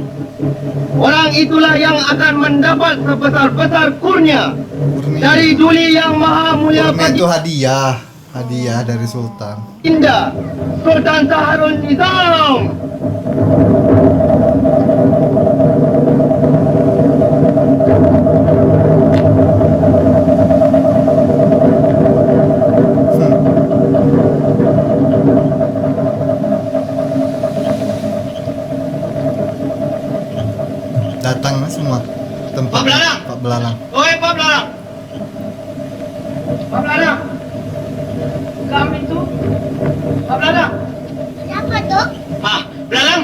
orang itulah yang akan mendapat sebesar-besar kurnia Kurnia. dari Duli yang Maha Mulia Kurnia itu Baginda. hadiah. Hadiah dari Sultan. Indah Sultan Saharul Nizam. Datang semua tempat Pak Belalang. Pak Belalang. Oi Pak Belalang. Pak Belalang. Kami tu. Pak Belalang. Siapa tu? Belalang.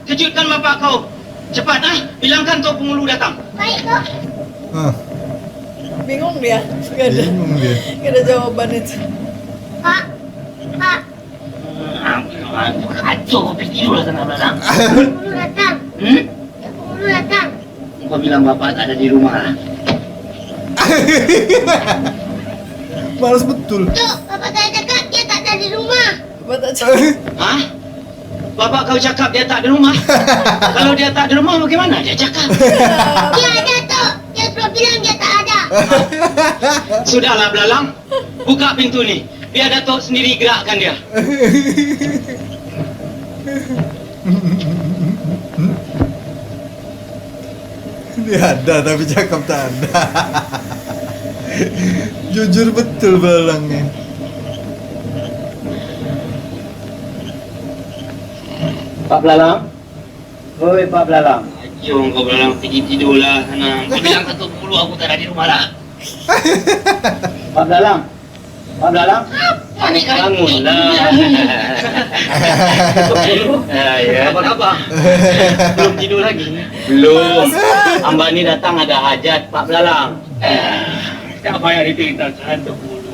Kejutkan bapak kau. Cepat bilangkan Tok Pengulu datang. Baik tu. Bingung dia. Gak ada. Bingung dia. Gak ada jawaban itu. Pak. Pak. Kacau kau tidur lah sana Belalang. Penghulu datang. Penghulu datang. Kau bilang bapak tak ada di rumah lah. Males betul. Tok, bapak saya cakap dia tak ada di rumah. Bapak tak cakap. Bapak kau cakap dia tak ada rumah. Kalau dia tak ada rumah bagaimana dia cakap? Dia ada Tok. Dia suruh bilang dia tak ada. Sudahlah Belalang. Buka pintu ni. Biar Datuk sendiri gerakkan dia. Dia ada tapi cakap tak ada. Jujur betul Belangnya. Pak Belalang. Oi Pak Belalang. Jom kau Belalang pergi tidurlah sana. Kau bilang ke Tok Pengulu aku tak ada di rumah lah. Pak Belalang. Pak Belalang. Bangunlah. Tok Pengulu. Apa khabar? Belum tidur lagi? Belum. Hamba ni datang ada hajat Pak Belalang. Tak payah diceritakan Tok Pengulu.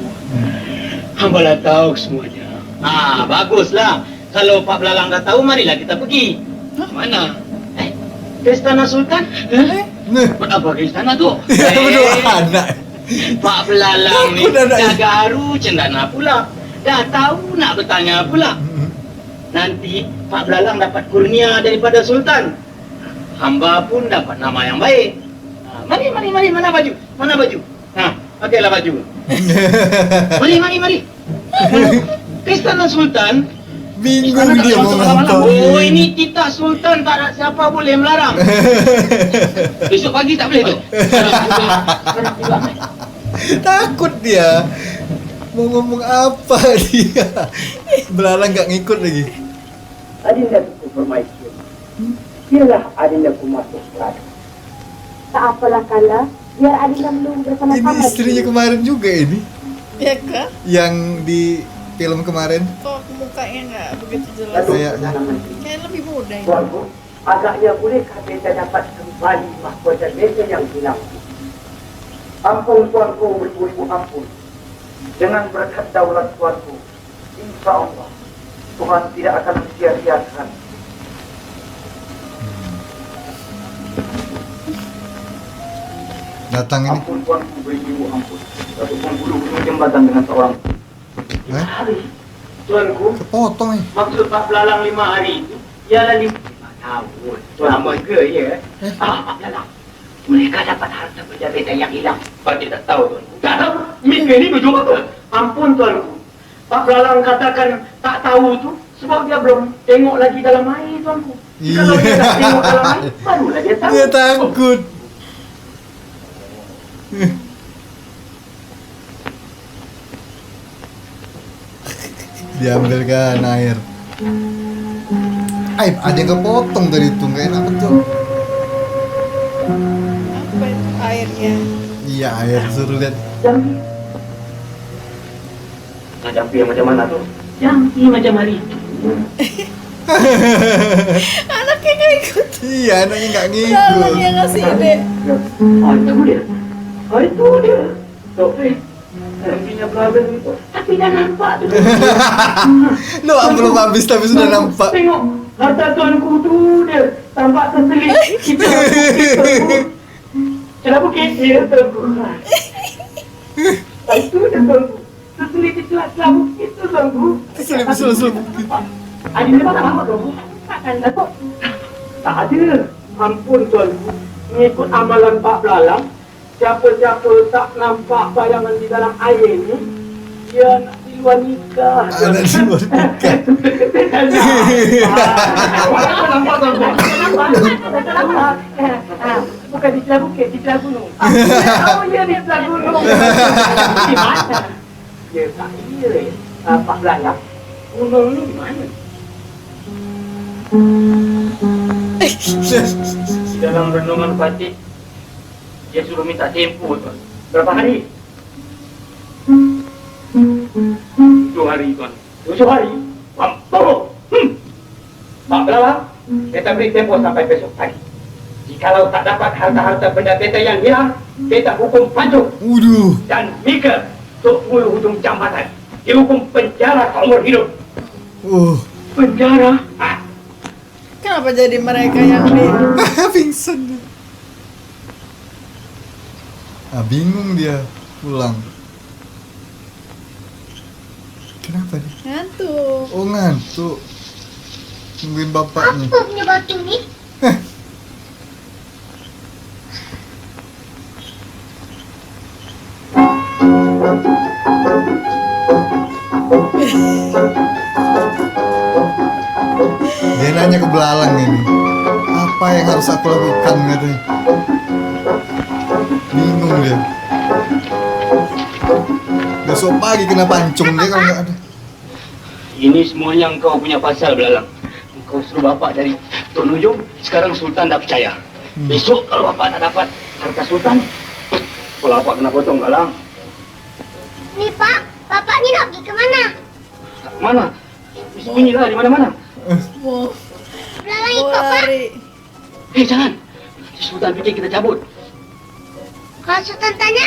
Hamba dah tahu semuanya. Baguslah. Kalau Pak Belalang dah tahu, marilah kita pergi. Mana? Ke Istana Sultan? Apa ke istana tu? Ya berdua anak. Pak Belalang ni Takut anak dah ni. garu cendana pula. Dah tahu nak bertanya pula. Nanti Pak Belalang dapat kurnia daripada Sultan. Hamba pun dapat nama yang baik. Mari, mana baju? Mana baju? Pakailah baju. Mari. Ke Istana Sultan. Bingung dia mau ngapain. Oh, ini titah Sultan, tak ada siapa boleh melarang. Besok pagi tak boleh tu. Sekarang juga. Takut dia. Mau ngomong apa dia? Belalang gak ngikut lagi. Adinda ku permaisuri. Biarlah Adinda ku masuk selada. Tak apalah Kala. Biar Adinda menunggu Ini bersama-sama. istrinya kemarin juga ini. Ya kah? Yang di film kemarin. Kok mukanya nggak begitu jelas? Kayaknya. Kayak lebih muda ini. Tuanku, agaknya bolehkah beta dapat kembali mahkota beta yang hilang? Ampun tuanku, beribu-ribu ampun. Dengan berkat daulat tuanku, insya Allah Tuhan tidak akan sia-siakan. Datang ini. Ampun tuanku, beribu ampun. Satu penghulu jembatan dengan seorang. Hari, tuanku, Kepotong ya. maksud Pak Belalang 5 hari itu ialah 5 tahun. Lama ke ya? Pak Belalang, mereka dapat harta penjabatan yang hilang. Pak tidak tahu tuanku. Tak tahu? Minggu ini tujuh apa? Ampun tuanku. Pak Belalang katakan tak tahu tu sebab dia belum tengok lagi dalam air tuanku. Kalau dia dah tengok dalam air, barulah dia tahu. Dia takut. Diambilkan air. Ada yang kepotong dari itu, nggak enak betul. Apa itu airnya? Iya, air suruh lihat. Jampi. Nah, jampi yang macam mana tu? Jampi macam hari itu. Anaknya nggak ikut. Iya, anaknya nggak Belalang ngikut. yang ngasih ide. Itu dia. Itu dia. Topik. Jampinya problem itu. Tapi dah nampak tu. Lo belum habis tapi sudah nampak. Tengok. Harta tuanku tu dia. Tampak terselit. Kita bukit. Kenapa bukit dia tuanku? Itu dia tuanku. Terselit di celah-celah bukit tu tuanku. Terselit di celah-celah bukit. Ada ni tak nampak tuanku? Takkan Datuk? Tak ada. Ampun tuanku. Mengikut amalan Pak Belalang, siapa-siapa tak nampak bayangan di dalam air ni, dia nak luar nikah. Ada di luar nikah. Bukan di Celah Bukit, di Celah Gunung. Oh ya, di Celah Gunung. Di mana? Ya tak iya. Pak Belayar. Gunung ni di mana? Di dalam renungan Fatih, dia suruh minta tempoh tuan. Berapa hari? 7 hari tuan. 7 hari? Mampu. Pak Belayar, kita beri tempoh sampai besok pagi. Jikalau tak dapat harta-harta benda beta yang hilang, beta hukum pancung. Waduh. Dan Mika, Tok Mulu Hujung Jambatan, dihukum penjara seumur hidup. Penjara? Kenapa jadi mereka yang di Pingsan dia. Bingung dia pulang. Kenapa dia? ngantuk? Oh ngantuk. Nungguin bapaknya. Apa punya batu ni? Dia nanya ke belalang ini. Apa yang harus aku lakukan katanya. Bingung dia. Besok pagi kena pancung dia kalau nggak ada. Ini semuanya engkau punya pasal, Belalang. Engkau suruh bapak dari Tok Nujung, sekarang Sultan tak percaya. Besok kalau bapak tak dapat harta Sultan, kalau bapak kena potong, Belalang. Ni Pak, bapak ni nak pergi ke mana? Mana? Sembunyilah di mana-mana. Mau Belalang mau ikut Pak. lari. Jangan. Sultan fikir kita cabut. Kalau Sultan tanya,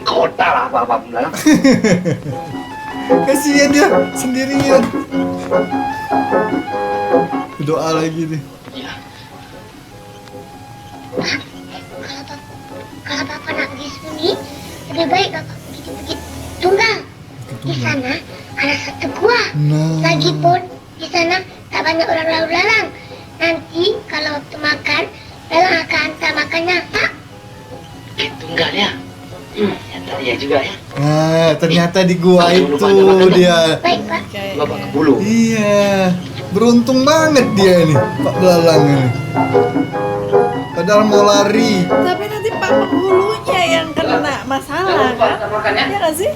Kau tak lah apa-apa, Belalang. Kasihan dia sendirian. Doa lagi nih. Ya. kalau bapak nak pergi sembunyi, lebih baik bapak pergi di Bukit Tunggal. Di sana ada satu gua. Nah. Lagipun di sana tak banyak orang lalu lalang. Nanti kalau waktu makan, Belalang akan hantar makannya, Pak. Tunggal ya. Ya tak ya juga ya. Nah, ternyata di gua itu dia. Baik, Pak. Bapak ke bulu. Iya, beruntung banget dia ini, Pak Belalang ini. Padahal mau lari. Tapi nanti Pak penghulunya yang kena masalah kan? Iya nggak sih?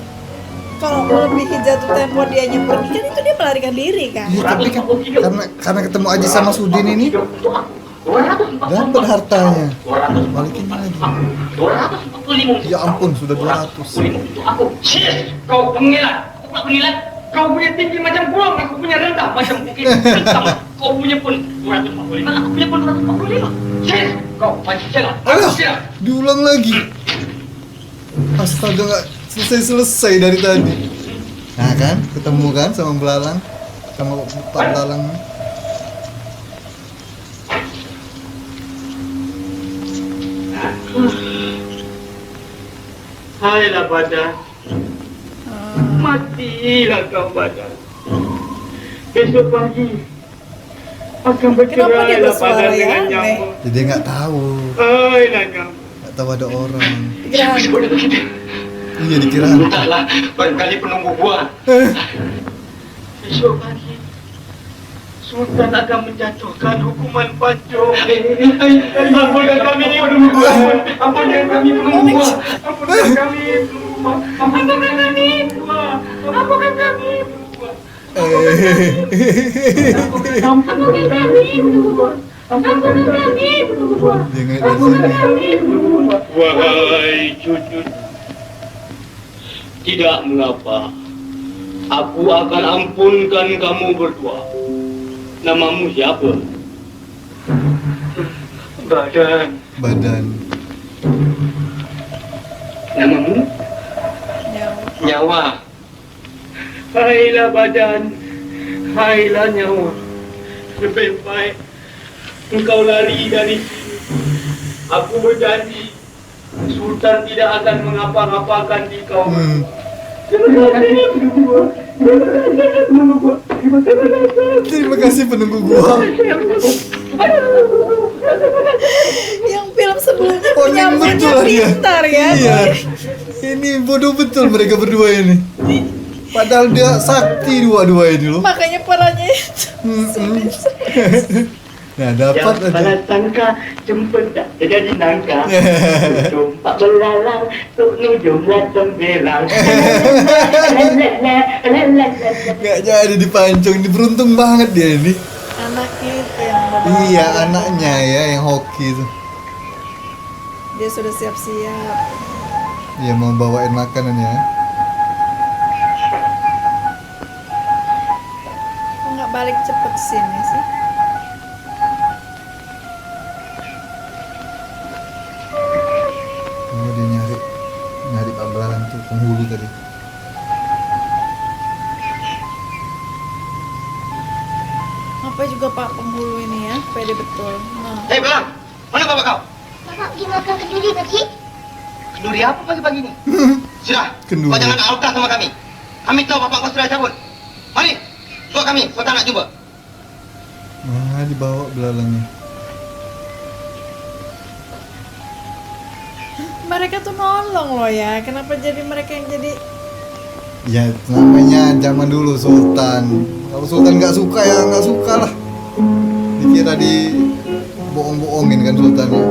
Kalau melebihi jatuh tempo dianya pergi kan itu dia melarikan diri kan? Iya, tapi kan karena ketemu Aji sama Sudin ini dapat hartanya. Balikin lagi. 245. Ya ampun, sudah 200. Untuk aku. Sis, kau pengilat. Aku tak pengilat. Kau punya tinggi macam burung, aku punya rendah macam bukit. Kau punya pun 245, aku punya pun 245. Sis, kau pancing jalan. Alah, diulang lagi. Astaga, nggak selesai dari tadi. Nah kan, ketemu kan sama Belalang, sama Pak Belalang. Hailah badan. Matilah kau badan. Besok pagi akan Kenapa dia bercerailah bersuara badan ya? dengan Aneh. nyamuk. Jadi nggak tahu, Hailah nyamuk. nggak tahu ada orang. Pikiran. Iya dikira hantu. Entahlah, barangkali penunggu buah. Besok pagi Sultan akan menjatuhkan hukuman pancung. Ampunkan kami penunggu buah. Ampunkan kami penunggu buah. Ampunkan kami penunggu buah. Ampunkan kami buah. Ampunkan kami buah. Ampunkan kami buah. Ampunkan kami buah. Dia ngeliat dari sini. Wahai cucu, tidak mengapa. Aku akan ampunkan kamu berdua. Namamu siapa? Badan. Badan. Namamu? Nyawa. Hailah badan. Hailah nyawa. Lebih baik engkau lari dari sini. Aku berjanji Sultan tidak akan mengapa-ngapakan di kau. Terima kasih penunggu gua. Yang film sebelumnya Oh, ini penyambutnya betul dia. pintar ya. Iya. Ini bodoh betul mereka berdua ini. Padahal dia sakti dua-dua ini loh. Makanya perannya itu sulit. Nah, dapat Yang salah aja. sangka jemput tak jadi nangka. Ujung pak belalang, tuk nujung sembilang. Nggak jadi dipancung, ini beruntung banget dia ini. Anaknya itu yang benar. Iya, anaknya ya yang hoki itu. Dia sudah siap-siap. Dia mau bawain makanan ya. Kok nggak balik cepet sini sih? Oh, dia nyari Pak Belalang tuh penghulu tadi. Apa juga Pak penghulu ini ya? Pede betul. Nah, Hei Belang, mana bapak kau? Bapak pergi makan kenduri kecil. Kenduri apa pagi-pagi ini? Sudah, Kenduri. kau jangan alkah sama kami. Kami tahu bapak kau sudah cabut. Mari, bawa kami, kau tak nak jumpa. Nah, dibawa belalangnya. mereka tuh nolong loh ya. Kenapa jadi mereka yang jadi Ya namanya zaman dulu Sultan. Kalau Sultan nggak suka ya nggak suka lah. Dikira di bohong-bohongin kan Sultannya.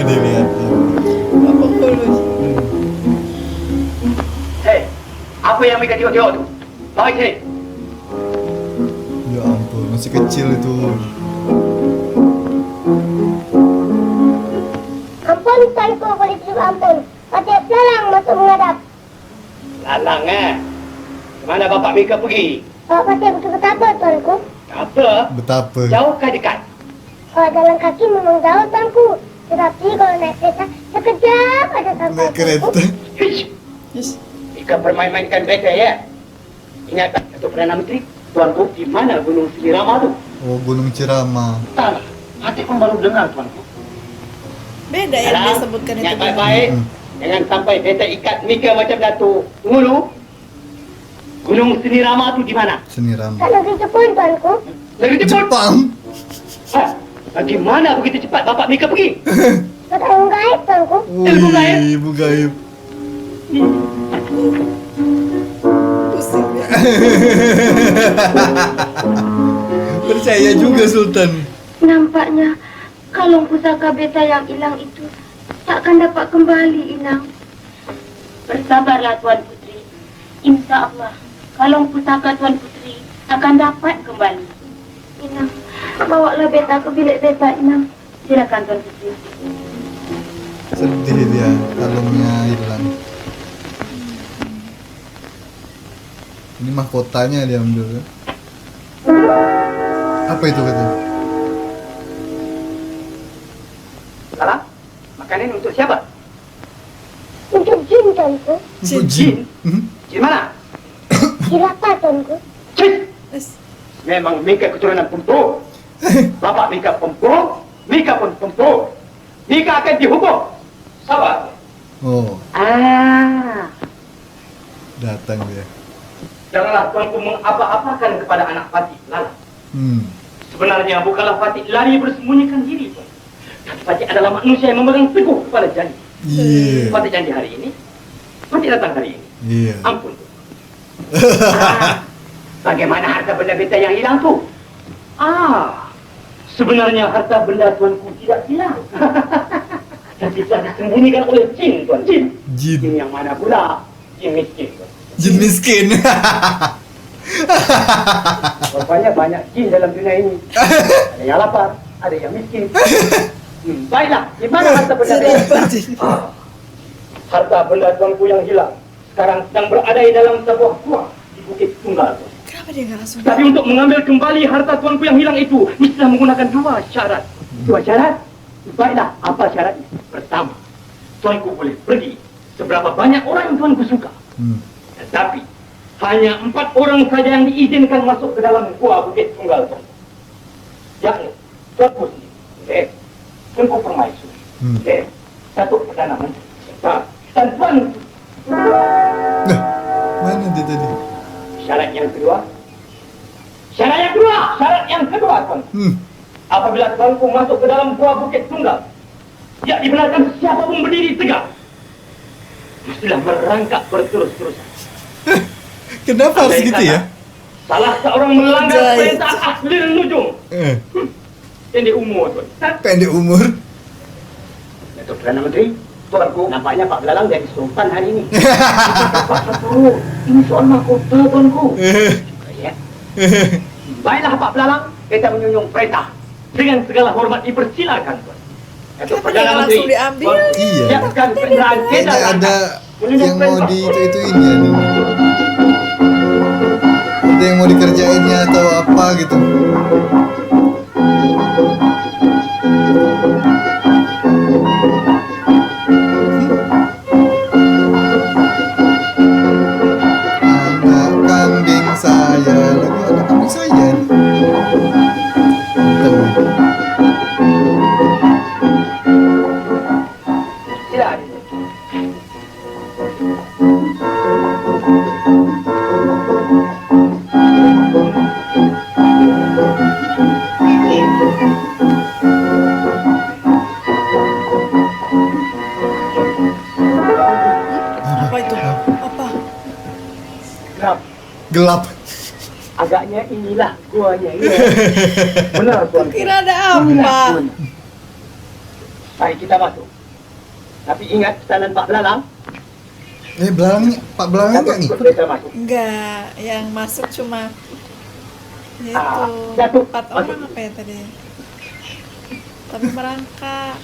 Dilihat. Pak penghulu? Hei, apa yang mereka tengok-tengok tu? Bawa sini. Ya ampun, masih kecil itu. Ampun, Tuanku, boleh terima ampun. Patih Belalang masuk menghadap. Lalang Mana bapak mereka pergi? Patih betul betapa, Tuanku? Apa? Betapa. Jauh ke dekat? Kalau jalan kaki memang jauh, Tuanku. Tetapi kalau naik kereta, sekejap ada sampai. Naik kereta. Hish, Yes. ikan bermain-mainkan kereta ya. Ingat tak, Datuk Perdana Menteri? Tuanku, di mana Gunung Silirama tu? Oh, Gunung Cirama. Tak, hati pun baru dengar tuanku. Beda yang dia sebutkan itu. Ingat dulu. baik-baik. Jangan sampai beta ikat Mika macam Datuk Ngulu. Gunung Silirama tu di mana? Seni Rama. Kat negeri Jepun, Tuanku. Negeri Jepun. Jepang. Ha, bagaimana begitu cepat bapak Mika pergi? Bertanggung gaib, Tuanku. Ilmu gaib. Ibu gaib. Pusing ya. Percaya juga Sultan. Nampaknya kalung pusaka beta yang hilang itu takkan dapat kembali, Inang. Bersabarlah Tuan Putri. Insya Allah, kalung pusaka Tuan Putri akan dapat kembali. Inang, bawalah beta ke bilik beta, Inang. Silakan Tuan Putri. Sedih dia, kalungnya hilang. Ini mahkotanya dia ambil. Ya. Apa itu katanya? Salah? Makanan untuk siapa? Untuk jin, Tuanku. Untuk Jin. Hmm? Jin mana? Silapa, Tuanku. Jin. Yes. Memang Mika keturunan pembunuh. Bapak Mika pembunuh. Mika pun pembunuh. Mika akan dihukum. Sabar. Oh, Ah. datang dia. Janganlah tuanku mengapa-apakan kepada anak Fatih Lala. Sebenarnya bukanlah Fatih lari bersembunyikan diri, tuan. Tapi Fatih adalah manusia yang memegang teguh kepada janji. Iya. Fatih janji hari ini, Fatih datang hari ini. Iya. Ampun. Bagaimana harta benda beta yang hilang tu? Sebenarnya harta benda tuanku tidak hilang. Tapi telah disembunyikan oleh jin, tuan. Jin. Jin. Jin yang mana pula? Jin miskin, tuan. Jin miskin. Rupanya banyak jin dalam dunia ini. Ada yang lapar, ada yang miskin. Baiklah, di mana harta benda beta? Harta benda tuanku yang hilang sekarang sedang berada di dalam sebuah gua di Bukit Tunggal. Kenapa dia nggak langsung? Tapi untuk mengambil kembali harta tuanku yang hilang itu, mestilah menggunakan dua syarat. Dua syarat? Baiklah, apa syaratnya? Pertama, tuanku boleh pergi seberapa banyak orang yang tuanku suka. Tetapi, hanya 4 orang saja yang diizinkan masuk ke dalam gua Bukit Tunggal, tuanku. Yakni, tuanku sendiri, tuanku permaisuri, Datuk Perdana Menteri, dan tuanku. Nah, mana dia tadi? Syarat yang kedua tuan. Apabila tuanku masuk ke dalam gua Bukit Tunggal, tidak dibenarkan siapapun berdiri tegak. Mestilah merangkak berterus-terusan. Kenapa harus gitu ya? Salah seorang melanggar perintah Ahlil Nujum. Pendek umur, tuan. Pendek umur. Datuk Perdana Menteri, tuanku, nampaknya Pak Belalang jadi sultan hari ini. Pak Satu, ini soal mahkota, tuanku. Ya. Baiklah Pak Belalang, kita menyunjung perintah. Dengan segala hormat dipersilakan, tuan. Datuk Kenapa Perdana jangan Menteri, langsung diambil? Iya. siapkan kendaraan kita. Kayaknya ada yang mau itu-ituin ya nih. Ada yang mau dikerjainnya atau apa gitu. Anak kambing saya, lagu anak kambing saya. Tuh. Silakan. Apa itu? Apa? Gelap. Gelap. Agaknya inilah guanya. Ya. Benar, tuan. Kira ada apa? Mari kita masuk. Tapi ingat pesanan Pak Belalang. Belalang, Pak Belalang enggak nih? Kita masuk. Enggak, yang masuk cuma ya Ah, itu jatuh. 4 orang apa ya tadi? Tapi merangkak.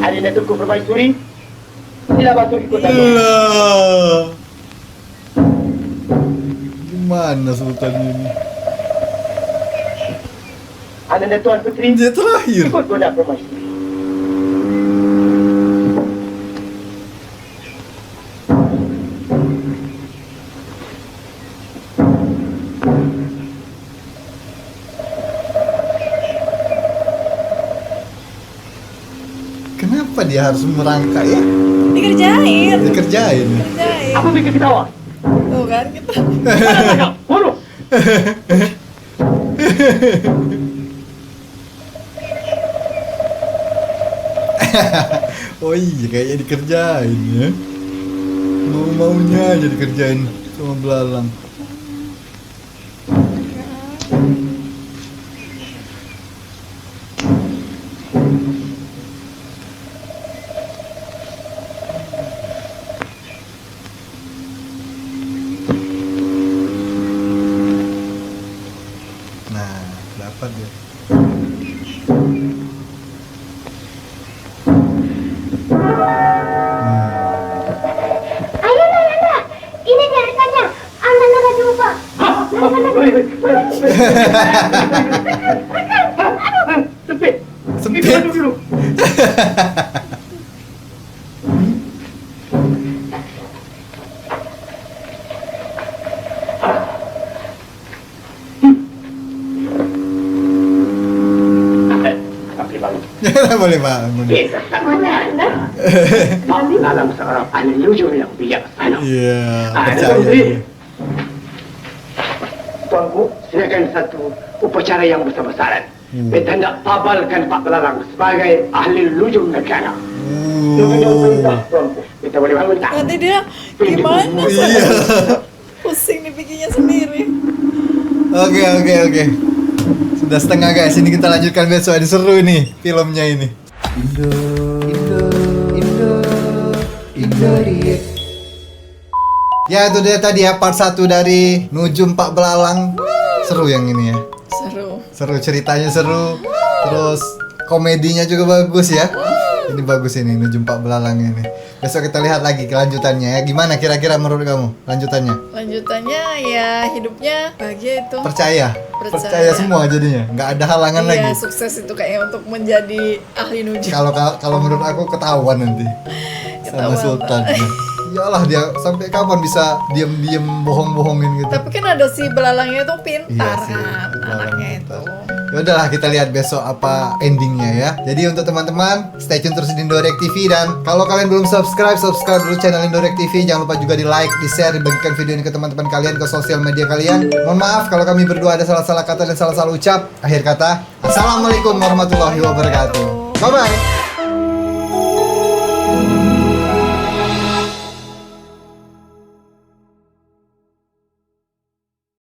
Ada Datukku Permaisuri. Sila bantu ikut aku. Lah. Gimana sultan ini? Ada Tuan Putri. Dia terakhir. Ikut Bunda Permaisuri. Kenapa dia harus merangkak ya? Dikerjain. Dikerjain. Dikerjain. Apa bikin ketawa? Tuh kan kita. Mana tangkap? Bunuh. Oh iya, kayaknya dikerjain ya. Mau-maunya aja dikerjain sama belalang. Nah, dapat dia. Ayo nak, ini jarikannya. Anak nak jumpa. Sempit. Sempit. Kita duduk dulu. Tapi bang, Boleh bangun. kita tak mana. Pak Belalang seorang ahli lucu yang bijaksana. Iya, Ada percaya. Menteri. Tuanku, silakan satu upacara yang besar-besaran. Bertanda pabalkan Pak Belalang sebagai ahli lujum negara. Dengan perintah, tuanku. Kita boleh bangun tak? Nanti dia gimana? Iya. Pusing dibikinnya sendiri. Oke. Sudah setengah guys, ini kita lanjutkan besok. Ini seru nih filmnya ini. Ya itu dia tadi ya part 1 dari Nujum Pak Belalang. Seru yang ini ya. Seru. Ceritanya seru. Terus komedinya juga bagus ya. Ini bagus ini Nujum Pak Belalang ini. Besok kita lihat lagi kelanjutannya ya. Gimana kira-kira menurut kamu lanjutannya? Lanjutannya ya hidupnya bahagia itu. Percaya semua jadinya. Nggak ada halangan Iya, lagi. sukses itu kayaknya untuk menjadi ahli nujum. Kalau menurut aku ketahuan nanti sama Ketahuan, Sultan. Iyalah dia sampai kapan bisa diam-diam bohong-bohongin gitu. Tapi kan ada si belalangnya itu Iya pintar sih, kan, belalang anaknya pintar. itu. Ya udahlah, kita lihat besok apa endingnya ya. Jadi untuk teman-teman, stay tune terus di Indoreact TV. Dan kalau kalian belum subscribe dulu channel Indoreact TV. Jangan lupa juga di like, di share, dibagikan video ini ke teman-teman kalian, ke sosial media kalian. Mohon maaf kalau kami berdua ada salah-salah kata dan salah-salah ucap. Akhir kata, assalamualaikum warahmatullahi wabarakatuh. Bye-bye.